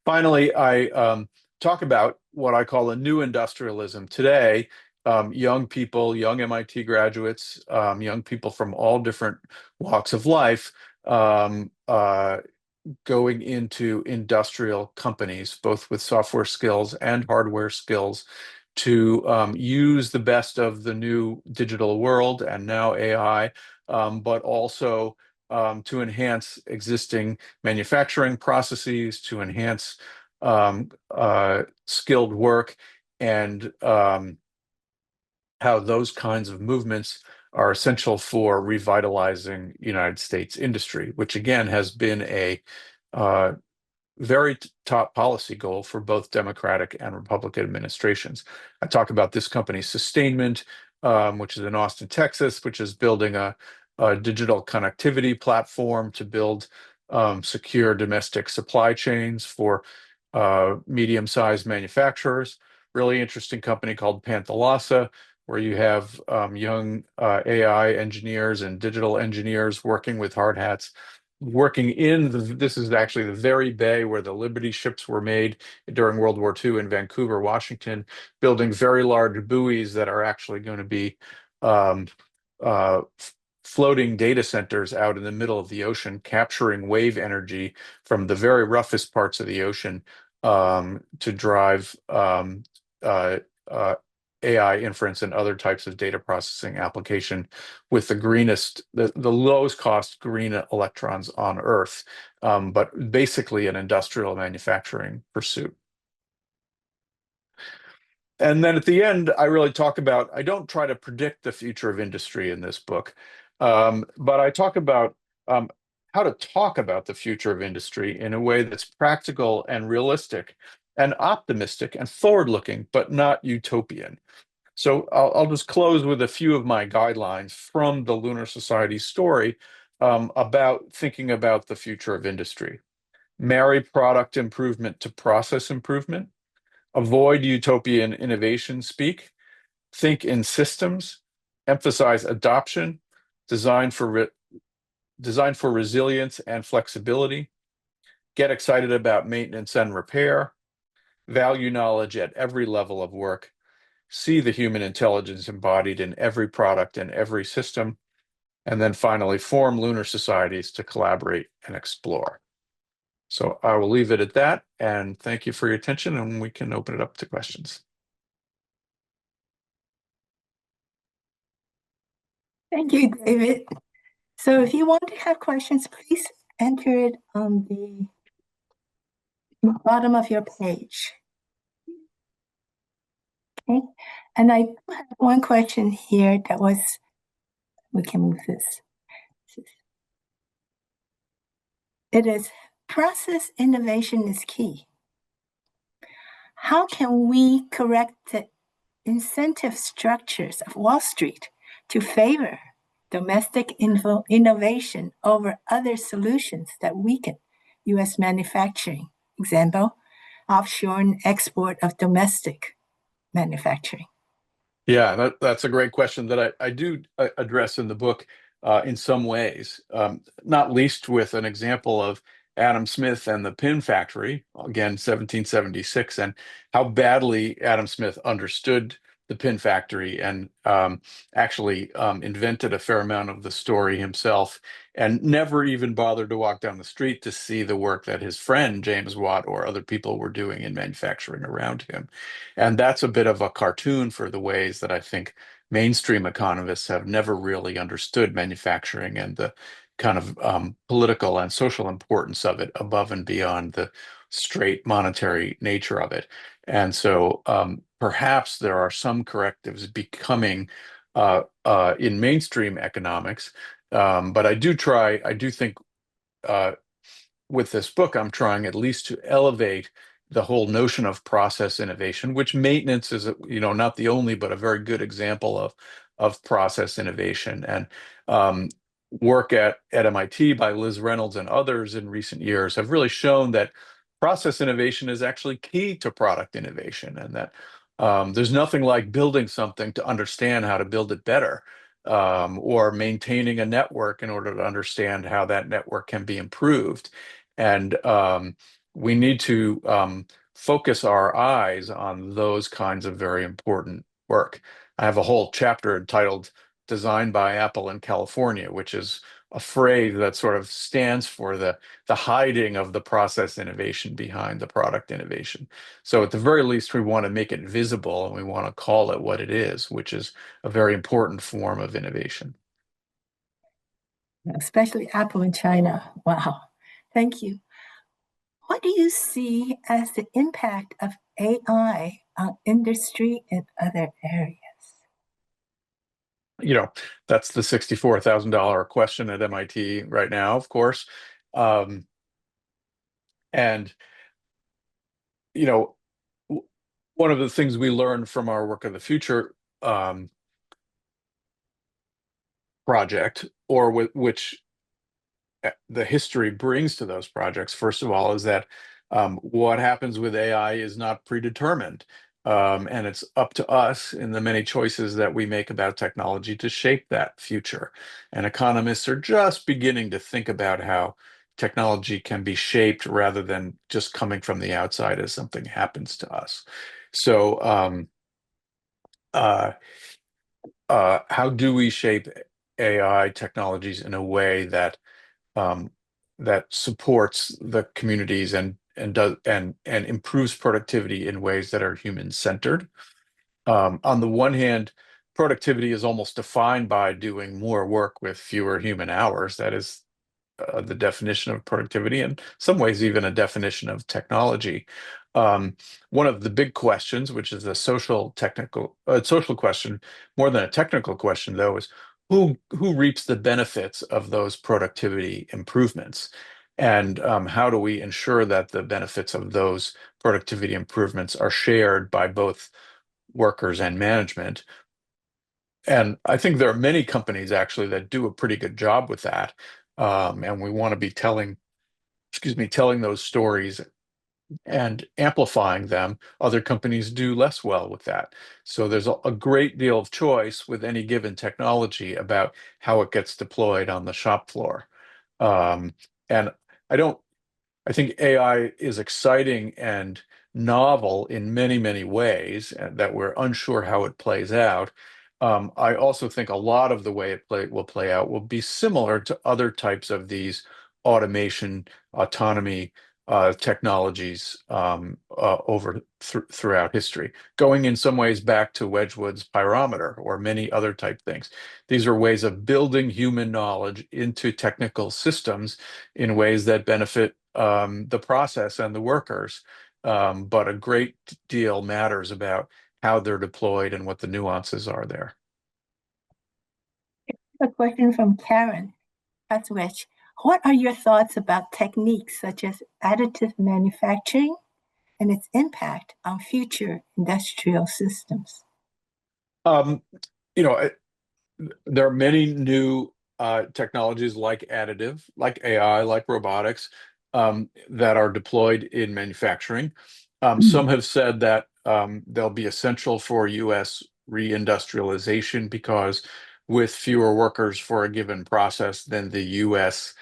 Finally, I talk about what I call a new industrialism today. Young people, young MIT graduates, young people from all different walks of life going into industrial companies, both with software skills and hardware skills, to use the best of the new digital world and now AI, but also to enhance existing manufacturing processes, to enhance skilled work, and how those kinds of movements are essential for revitalizing United States industry, which again has been a very top policy goal for both Democratic and Republican administrations. I talk about this company's Sustainment, which is in Austin, Texas, which is building a digital connectivity platform to build secure domestic supply chains for medium-sized manufacturers. Really interesting company called Panthalassa, where you have young AI engineers and digital engineers working with hard hats, working in this is actually the very bay where the Liberty ships were made during World War II in Vancouver, Washington, building very large buoys that are actually going to be um, uh, floating data centers out in the middle of the ocean, capturing wave energy from the very roughest parts of the ocean to drive uh, uh, AI inference and other types of data processing application with the lowest cost green electrons on Earth, but basically an industrial manufacturing pursuit. And then at the end, I really talk about, I don't try to predict the future of industry in this book, but I talk about how to talk about the future of industry in a way that's practical and realistic and optimistic and forward-looking, but not utopian. So I'll just close with a few of my guidelines from the Lunar Society story about thinking about the future of industry. Marry product improvement to process improvement. Avoid utopian innovation speak. Think in systems. Emphasize adoption. Design for resilience and flexibility. Get excited about maintenance and repair. Value knowledge at every level of work. See the human intelligence embodied in every product and every system. And then finally, form lunar societies to collaborate and explore. So I will leave it at that, and thank you for your attention, and we can open it up to questions. Thank you, David. So if you want to have questions, please enter it on the bottom of your page. Okay, and I have one question here that was, we can move this. It is, process innovation is key. How can we correct the incentive structures of Wall Street to favor domestic innovation over other solutions that weaken U.S. manufacturing? Example, offshore and export of domestic manufacturing. Yeah, that's a great question that I do address in the book in some ways, not least with an example of Adam Smith and the pin factory, again, 1776, and how badly Adam Smith understood the pin factory and actually invented a fair amount of the story himself and never even bothered to walk down the street to see the work that his friend James Watt or other people were doing in manufacturing around him. And that's a bit of a cartoon for the ways that I think mainstream economists have never really understood manufacturing and the kind of political and social importance of it above and beyond the straight monetary nature of it. And so perhaps there are some correctives becoming in mainstream economics. But I do think with this book, I'm trying at least to elevate the whole notion of process innovation, which maintenance is, not the only, but a very good example of process innovation. And work at MIT by Liz Reynolds and others in recent years have really shown that process innovation is actually key to product innovation, and that there's nothing like building something to understand how to build it better, or maintaining a network in order to understand how that network can be improved. And we need to focus our eyes on those kinds of very important work. I have a whole chapter entitled Designed by Apple in California, which is a phrase that sort of stands for the hiding of the process innovation behind the product innovation. So at the very least, we want to make it visible and we want to call it what it is, which is a very important form of innovation. Especially Apple in China. Wow. Thank you. What do you see as the impact of AI on industry and other areas? That's the $64,000 question at MIT right now, of course. And, you know, one of the things we learned from our Work of the Future project, or which the history brings to those projects, first of all, is that what happens with AI is not predetermined. And it's up to us in the many choices that we make about technology to shape that future. And economists are just beginning to think about how technology can be shaped rather than just coming from the outside as something happens to us. So, uh, how do we shape AI technologies in a way that um, that supports the communities and does and improves productivity in ways that are human centered? On the one hand, productivity is almost defined by doing more work with fewer human hours. That is the definition of productivity, in some ways even a definition of technology. One of the big questions, which is a social question, more than a technical question, though, is who reaps the benefits of those productivity improvements, and how do we ensure that the benefits of those productivity improvements are shared by both workers and management? And I think there are many companies actually that do a pretty good job with that. And we want to be telling those stories and amplifying them. Other companies do less well with that. So there's a great deal of choice with any given technology about how it gets deployed on the shop floor. Um, and I don't I think AI is exciting and novel in many, many ways, and that we're unsure how it plays out. I also think a lot of the way will play out will be similar to other types of these automation, autonomy technologies throughout history, going in some ways back to Wedgwood's pyrometer or many other type things. These are ways of building human knowledge into technical systems in ways that benefit the process and the workers. But a great deal matters about how they're deployed and what the nuances are there. A question from Karen. That's which. What are your thoughts about techniques such as additive manufacturing and its impact on future industrial systems? Um, you know, there are many new technologies like additive, like AI, like robotics, that are deployed in manufacturing. Some have said that they'll be essential for US reindustrialization because with fewer workers for a given process, then the US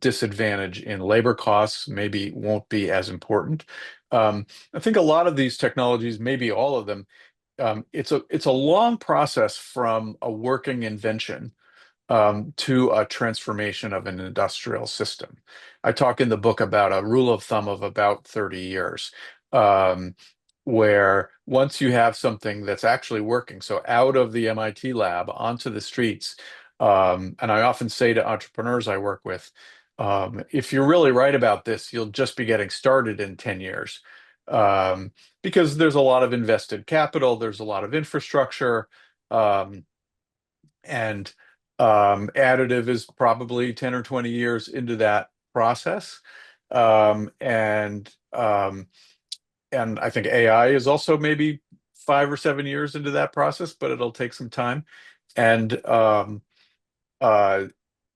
disadvantage in labor costs maybe won't be as important. I think a lot of these technologies, maybe all of them, it's a long process from a working invention to a transformation of an industrial system. I talk in the book about a rule of thumb of about 30 years, um, where once you have something that's actually working, so out of the MIT lab onto the streets, and I often say to entrepreneurs I work with, if you're really right about this, you'll just be getting started in 10 years. Um, because there's a lot of invested capital, there's a lot of infrastructure, and additive is probably 10 or 20 years into that process. Um, and um, and I think AI is also maybe 5 or 7 years into that process, but it'll take some time. And uh,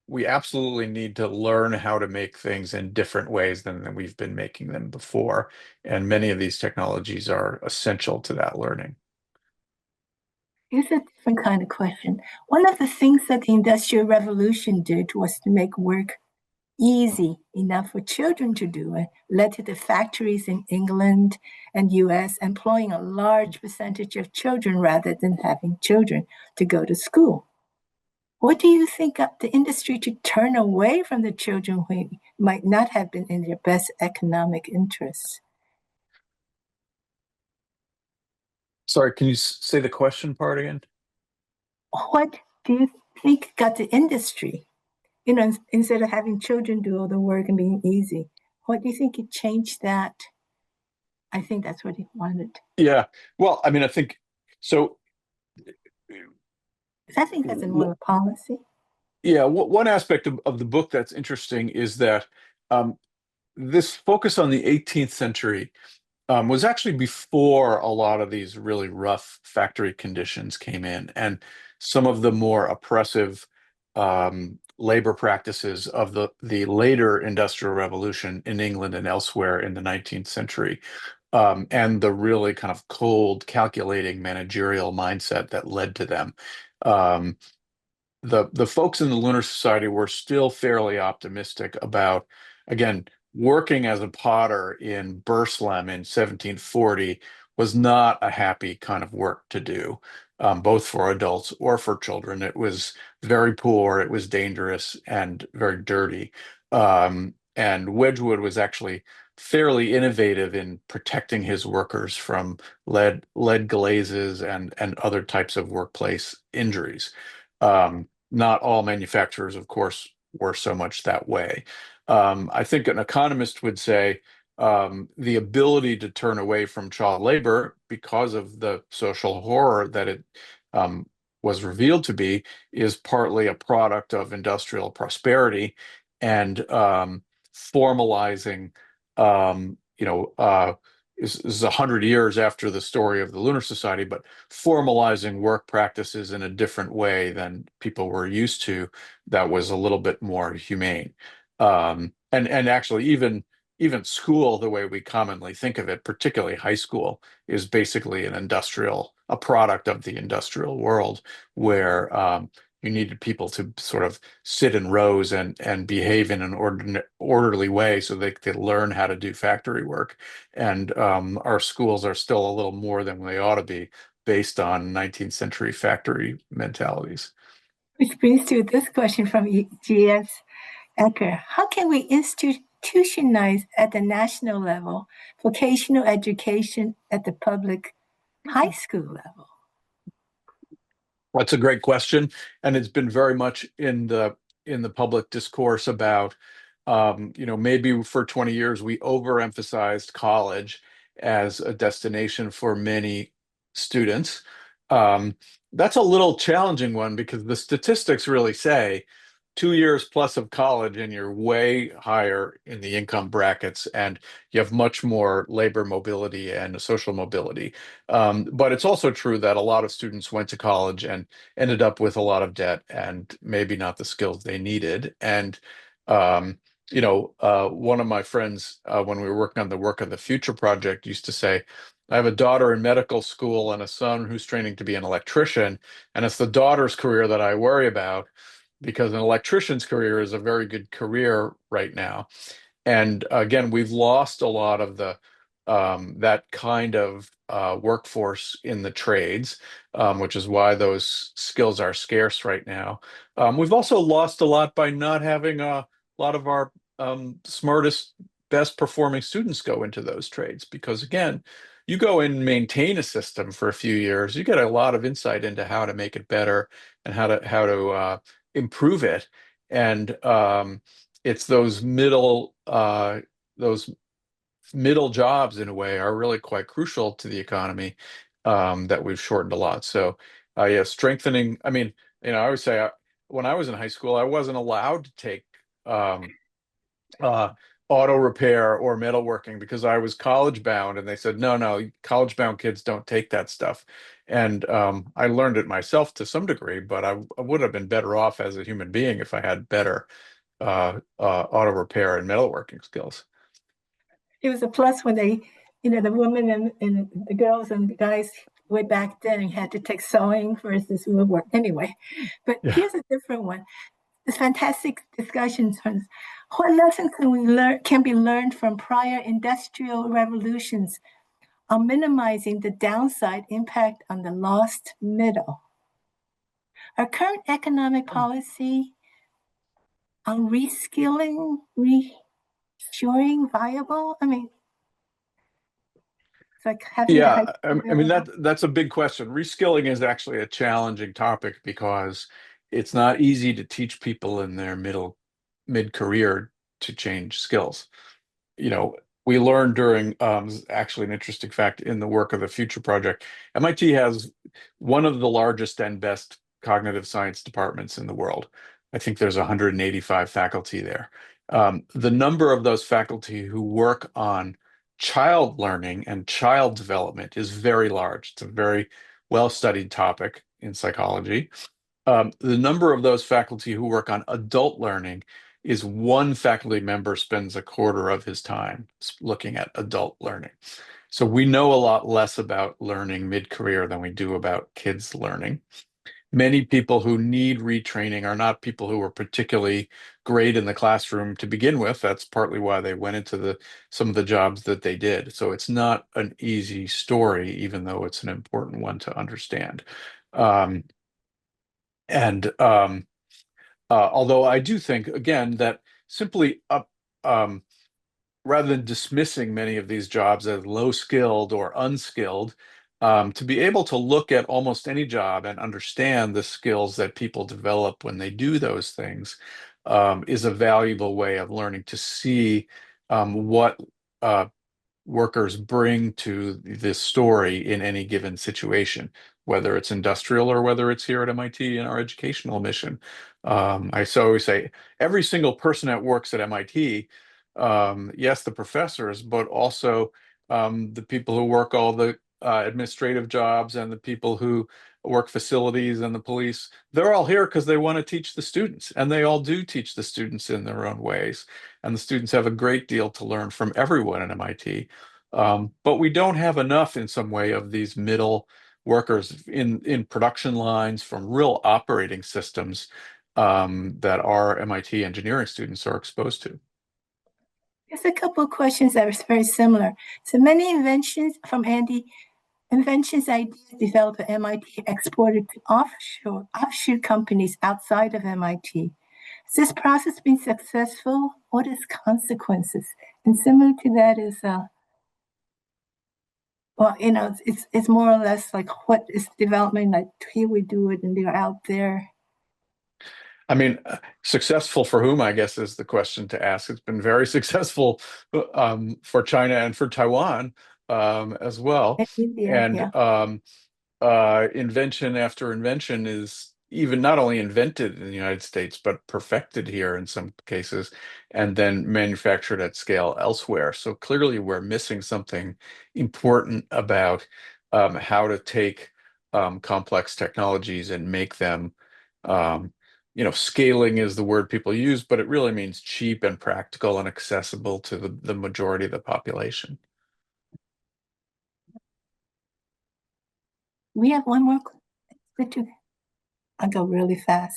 we absolutely need to learn how to make things in different ways than we've been making them before. And many of these technologies are essential to that learning. Here's a different kind of question. One of the things that the Industrial Revolution did was to make work easy enough for children to do. It led to the factories in England and US employing a large percentage of children rather than having children to go to school. What do you think of the industry to turn away from the children who might not have been in their best economic interests? Sorry, can you say the question part again? What do you think got the industry, instead of having children do all the work and being easy, what do you think it changed that? I think that's what he wanted. Yeah. Well, I mean, I think so. I think that's more of a policy. Yeah, one aspect of the book that's interesting is that this focus on the 18th century was actually before a lot of these really rough factory conditions came in, and some of the more oppressive labor practices of the later Industrial Revolution in England and elsewhere in the 19th century, and the really kind of cold, calculating managerial mindset that led to them. Um, the folks in the Lunar Society were still fairly optimistic about, again, working as a potter in Burslem in 1740 was not a happy kind of work to do, both for adults or for children. It was very poor, it was dangerous, and very dirty. And Wedgwood was actually fairly innovative in protecting his workers from lead glazes and other types of workplace injuries. Not all manufacturers, of course, were so much that way. I think an economist would say the ability to turn away from child labor because of the social horror that it um, was revealed to be is partly a product of industrial prosperity and formalizing, is 100 years after the story of the Lunar Society, but formalizing work practices in a different way than people were used to, that was a little bit more humane. And actually even school, the way we commonly think of it, particularly high school, is basically a product of the industrial world where you needed people to sort of sit in rows and behave in an orderly way so they could learn how to do factory work. And our schools are still a little more than they ought to be based on 19th century factory mentalities. Which brings to this question from G.S. Ecker. How can we institutionalize at the national level vocational education at the public high school level? That's a great question, and it's been very much in the public discourse about, maybe for 20 years we overemphasized college as a destination for many students. Um, that's a little challenging one because the statistics really say 2 years plus of college and you're way higher in the income brackets and you have much more labor mobility and social mobility. But it's also true that a lot of students went to college and ended up with a lot of debt and maybe not the skills they needed. And one of my friends, when we were working on the Work of the Future project, used to say, I have a daughter in medical school and a son who's training to be an electrician, and it's the daughter's career that I worry about because an electrician's career is a very good career right now. And again, we've lost a lot of the that kind of workforce in the trades, which is why those skills are scarce right now. We've also lost a lot by not having a lot of our smartest, best performing students go into those trades. Because again, you go and maintain a system for a few years, you get a lot of insight into how to make it better and how to improve it. And it's those middle jobs in a way are really quite crucial to the economy, that we've shortened a lot. So yeah, strengthening. I mean, I always say, when I was in high school, I wasn't allowed to take um, uh, auto repair or metalworking because I was college bound, and they said, no, no, college bound kids don't take that stuff. And I learned it myself to some degree, but I would have been better off as a human being if I had better auto repair and metalworking skills. It was a plus when the women and the girls and the guys way back then had to take sewing versus woodwork. Anyway, but Yeah. here's a different one. This fantastic discussion on what lessons can be learned from prior industrial revolutions on minimizing the downside impact on the lost middle. Our current economic policy on reskilling, reshoring viable? I mean, it's like having the high Yeah, school I mean level. that's a big question. Reskilling is actually a challenging topic because it's not easy to teach people in their mid-career to change skills. You know, we learned during actually an interesting fact in the Work of the Future project. MIT has one of the largest and best cognitive science departments in the world. I think there's 185 faculty there. The number of those faculty who work on child learning and child development is very large. It's a very well-studied topic in psychology. The number of those faculty who work on adult learning is one faculty member spends a quarter of his time looking at adult learning. So we know a lot less about learning mid-career than we do about kids learning. Many people who need retraining are not people who were particularly great in the classroom to begin with. That's partly why they went into some of the jobs that they did. So it's not an easy story, even though it's an important one to understand. Um, and although I do think, again, that simply rather than dismissing many of these jobs as low skilled or unskilled, to be able to look at almost any job and understand the skills that people develop when they do those things is a valuable way of learning to see what uh, workers bring to this story in any given situation, whether it's industrial or whether it's here at MIT in our educational mission. I so always say every single person that works at MIT, yes, the professors, but also the people who work all the administrative jobs and the people who work facilities and the police, they're all here because they want to teach the students, and they all do teach the students in their own ways. And the students have a great deal to learn from everyone at MIT. But we don't have enough in some way of these middle workers in production lines from real operating systems that our MIT engineering students are exposed to. There's a couple of questions that are very similar. So many inventions from Andy, inventions ideas developed at MIT exported to offshoot companies outside of MIT. Has this process been successful? What is consequences? And similar to that is, well, it's more or less like what is development? Like here we do it, and they're out there. I mean, successful for whom, I guess, is the question to ask. It's been very successful for China and for Taiwan as well. In India, And yeah. invention after invention is even not only invented in the United States, but perfected here in some cases, and then manufactured at scale elsewhere. So clearly, we're missing something important about how to take complex technologies and make them. Um, Scaling is the word people use, but it really means cheap and practical and accessible to the majority of the population. We have one more. I'll go really fast.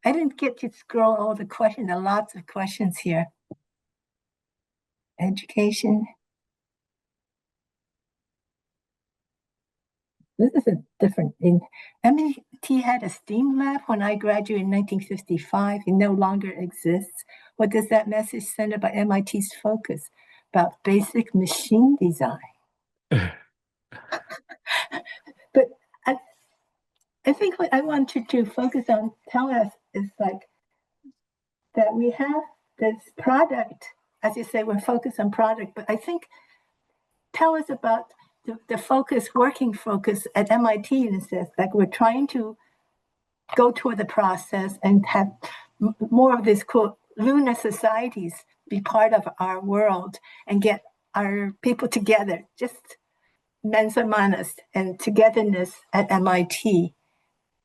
I didn't get to scroll all the questions. There are lots of questions here. Education. This is a different thing. MIT had a STEAM lab when I graduated in 1955. It no longer exists. What does that message send about MIT's focus about basic machine design? But I, I think what I wanted to focus on, tell us, is like that we have this product, as you say, we're focused on product, but I think tell us about the focus, working focus at MIT instead. Like we're trying to go toward the process and have more of this quote lunar societies be part of our world and get our people together, just mens hermanas and togetherness at MIT.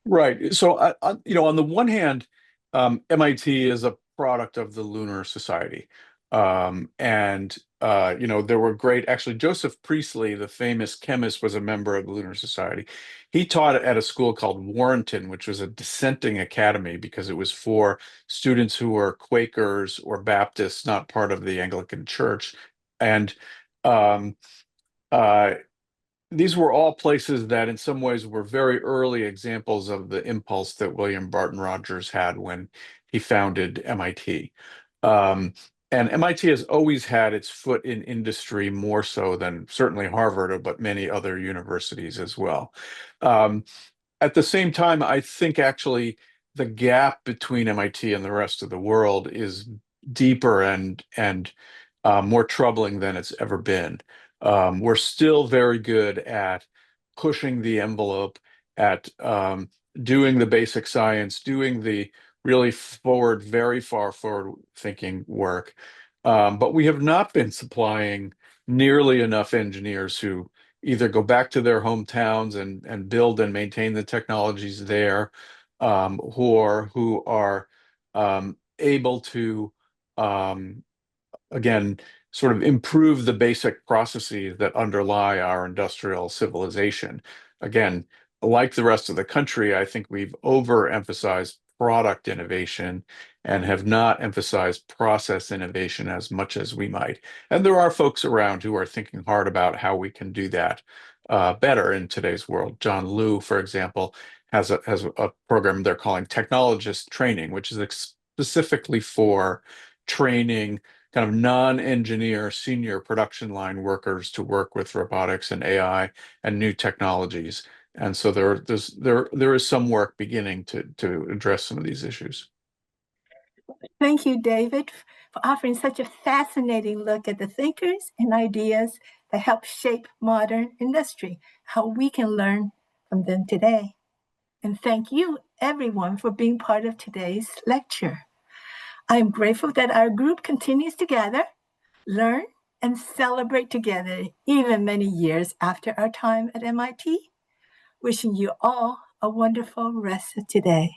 Right. So, on the one hand, MIT is a product of the Lunar Society. And, there were actually, Joseph Priestley, the famous chemist, was a member of the Lunar Society. He taught at a school called Warrenton, which was a dissenting academy because it was for students who were Quakers or Baptists, not part of the Anglican Church. And, um, uh, these were all places that in some ways were very early examples of the impulse that William Barton Rogers had when he founded MIT. Um, and MIT has always had its foot in industry more so than certainly Harvard, but many other universities as well. Um, at the same time, I think actually the gap between MIT and the rest of the world is deeper and more troubling than it's ever been. We're still very good at pushing the envelope, at doing the basic science, doing the really very far forward thinking work. But we have not been supplying nearly enough engineers who either go back to their hometowns and build and maintain the technologies there, or who are able to, again, sort of improve the basic processes that underlie our industrial civilization. Again, like the rest of the country, I think we've overemphasized product innovation and have not emphasized process innovation as much as we might. And there are folks around who are thinking hard about how we can do that better in today's world. John Liu, for example, has a program they're calling technologist training, which is specifically for training kind of non-engineer senior production line workers to work with robotics and AI and new technologies. And so there is some work beginning to address some of these issues. Thank you, David, for offering such a fascinating look at the thinkers and ideas that help shape modern industry, how we can learn from them today. And thank you, everyone, for being part of today's lecture. I am grateful that our group continues to gather, learn, and celebrate together even many years after our time at MIT. Wishing you all a wonderful rest of today.